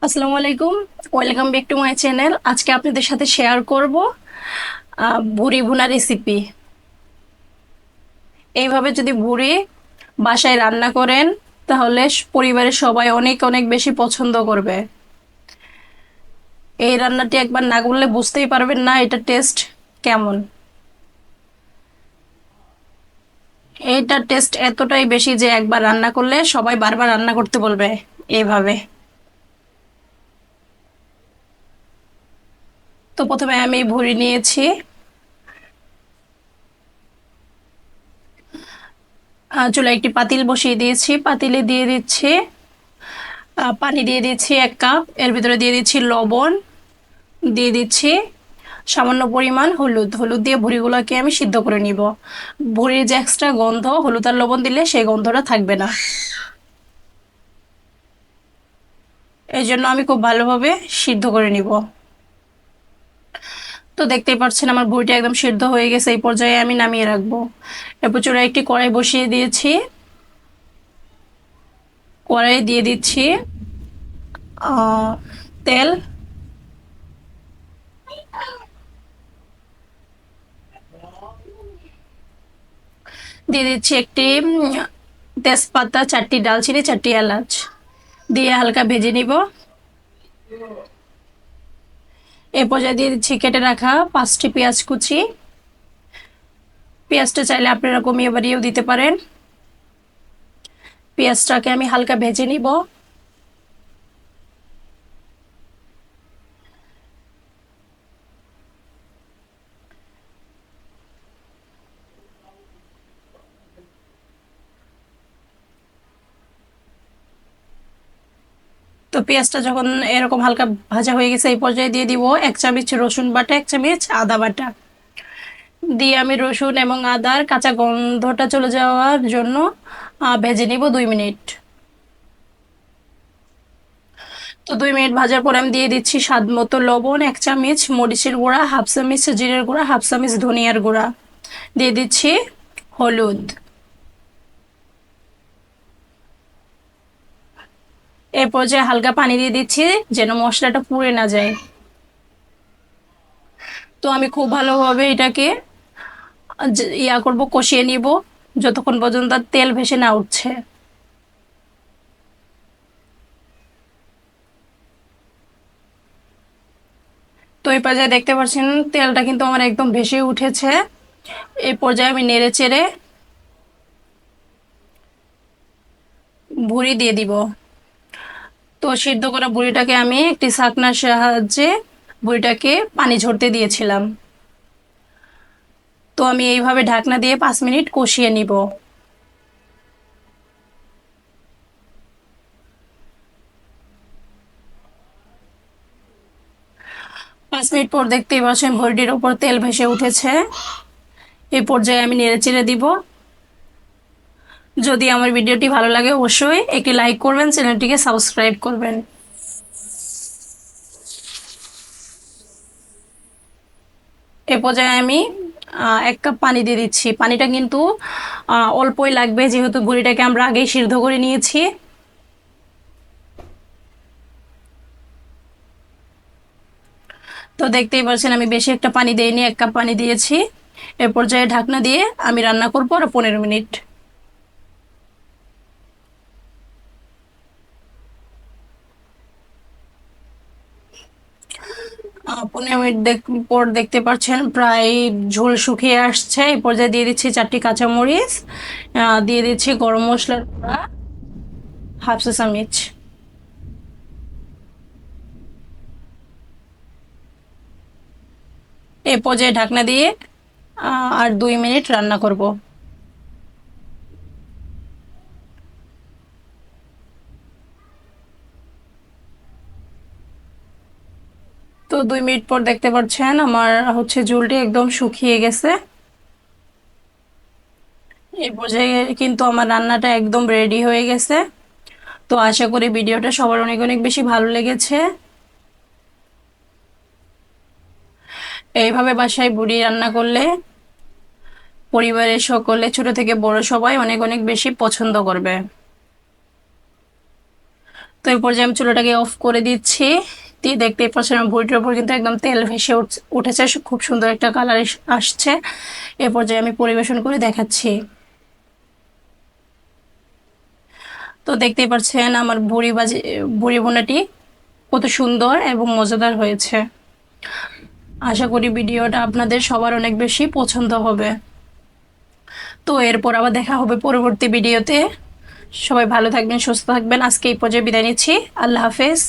আসসালামু আলাইকুম। Welcome back to my channel. আজকে আপনাদের সাথে শেয়ার করব ভুরি ভুনা রেসিপি। এইভাবে যদি ভুরি বাসায় রান্না করেন তাহলে পরিবারের সবাই অনেক অনেক বেশি পছন্দ করবে। এই রান্নাটি একবার না করলে বুঝতেই পারবেন না এটা টেস্ট কেমন। এইটার টেস্ট এতটাই বেশি যে একবার রান্না করলে সবাই বারবার রান্না করতে বলবে। এইভাবে তো প্রথমে আমি ভুরি নিয়েছি। চুলায় একটি পাতিল বসিয়ে দিয়েছি, পাতিলে দিয়ে দিচ্ছি পানি, দিয়ে দিচ্ছি 1 কাপ। এর ভিতরে দিয়ে দিচ্ছি লবণ, দিয়ে দিচ্ছি সামান্য পরিমাণ হলুদ। হলুদ দিয়ে ভুড়িগুলোকে আমি সিদ্ধ করে নিব। ভুড়ির যে এক্সট্রা গন্ধ, হলুদ আর লবণ দিলে সেই গন্ধটা থাকবে না। এই জন্য আমি খুব ভালোভাবে সিদ্ধ করে নিব। তো দেখতেই পাচ্ছেন আমার ভুড়িটা একদম সিদ্ধ হয়ে গেছে। এই পর্যায়ে আমি নামিয়ে রাখবো। এরপর চুলায় একটি কড়াই বসিয়ে দিয়েছি। কড়াইয়ে দিয়ে দিচ্ছি তেল, দিয়ে দিচ্ছি একটি তেজপাতা, 4টি দালচিনি, 4টি এলাচ দিয়ে হালকা ভেজে নিব। এ পর্যায়ে দিয়ে দিচ্ছি কেটে রাখা 5টি পেঁয়াজ কুচি। পেঁয়াজটা চাইলে আপনারা কমিয়ে বাড়িয়েও দিতে পারেন। পেঁয়াজটাকে আমি হালকা ভেজে নিব। তো পেঁয়াজটা যখন এরকম হালকা ভাজা হয়ে গেছে, এই পর্যায়ে দিয়ে দিব 1 চামচ রসুন বাটা, 1 চামচ আদা বাটা। দিয়ে আমি রসুন এবং আদার কাঁচা গন্ধটা চলে যাওয়ার জন্য ভেজে নিব 2 মিনিট। তো 2 মিনিট ভাজার পর আমি দিয়ে দিচ্ছি স্বাদ মতো লবণ, 1 চামচ মরিচের গুঁড়া, 1/2 চামচ জিরের গুঁড়া, 1/2 চামচ ধনিয়ার গুঁড়া, দিয়ে দিচ্ছি হলুদ। এর পর্যায়ে হালকা পানি দিয়ে দিচ্ছি যেন মশলাটা পুড়ে না যায়। তো আমি খুব ভালোভাবে এটাকে করব, কষিয়ে নিব যতক্ষণ পর্যন্ত তার তেল ভেসে না উঠছে। তো এই পর্যায়ে দেখতে পাচ্ছেন তেলটা কিন্তু আমার একদম ভেসে উঠেছে। এই পর্যায়ে আমি নেড়ে চেড়ে ভুড়ি দিয়ে দিব। তো সিদ্ধ করা ভুড়িটাকে আমি একটি ছাঁকনার সাহায্যে ভুড়িটাকে পানি ঝরতে দিয়েছিলাম। তো আমি এইভাবে ঢাকনা দিয়ে 5 মিনিট কষিয়ে নিব। 5 মিনিট পর দেখতেই পাচ্ছেন ভুড়িটির উপর তেল ভেসে উঠেছে। এই পর্যায়ে আমি নেড়ে চেড়ে দিব। যদি আমার ভিডিওটি ভালো লাগে অবশ্যই একটি লাইক করবেন, চ্যানেলটিকে সাবস্ক্রাইব করবেন। এ পর্যায়ে আমি 1 কাপ পানি দিয়ে দিচ্ছি। পানিটা কিন্তু অল্পই লাগবে যেহেতু ভুড়িটাকে আমরা আগেই সিদ্ধ করে নিয়েছি। তো দেখতেই পাচ্ছেন আমি বেশি একটা পানি দিইনি, 1 কাপ পানি দিয়েছি। এ পর্যায়ে ঢাকনা দিয়ে আমি রান্না করবো আরো 15 মিনিট। 15 মিনিট পর দেখতে পাচ্ছেন প্রায় ঝোল শুকিয়ে আসছে। এই পর্যায়ে দিয়ে দিচ্ছি 4টি কাঁচামরিচ, দিয়ে দিচ্ছি গরম মশলার গুঁড়া 1/2 চা চামচ। এই পর্যায়ে ঢাকনা দিয়ে আর 2 মিনিট রান্না করব। তো 2 মিনিট পর দেখতে পাচ্ছেন আমার ঝোলটি একদম শুকিয়ে গেছে। এই পর্যায়ে কিন্তু আমার রান্নাটা একদম রেডি হয়ে গেছে। তো আশা করি ভিডিওটা সবার অনেক অনেক বেশি ভালো লেগেছে। এইভাবে বাসায় বুড়ি রান্না করলে পরিবারের সকলে, ছোট থেকে বড় সবাই অনেক অনেক বেশি পছন্দ করবে। তো এই পর্যায়ে আমি চুলাটাকে অফ করে দিচ্ছি। দিয়ে দেখতেই পাচ্ছেন আমার ভুঁড়িটার উপর কিন্তু একদম তেল ভেসে উঠেছে, খুব সুন্দর একটা কালার আসছে। এ পর্যায়ে আমি পরিবেশন করে দেখাচ্ছি। তো দেখতেই পাচ্ছেন আমার ভুঁড়ি ভুনাটি কত সুন্দর এবং মজাদার হয়েছে। আশা করি ভিডিওটা আপনাদের সবার অনেক বেশি পছন্দ হবে। তো এরপর আবার দেখা হবে পরবর্তী ভিডিওতে। সবাই ভালো থাকবেন, সুস্থ থাকবেন। আজকে এই পর্যায়ে বিদায় নিচ্ছি। আল্লাহ হাফেজ।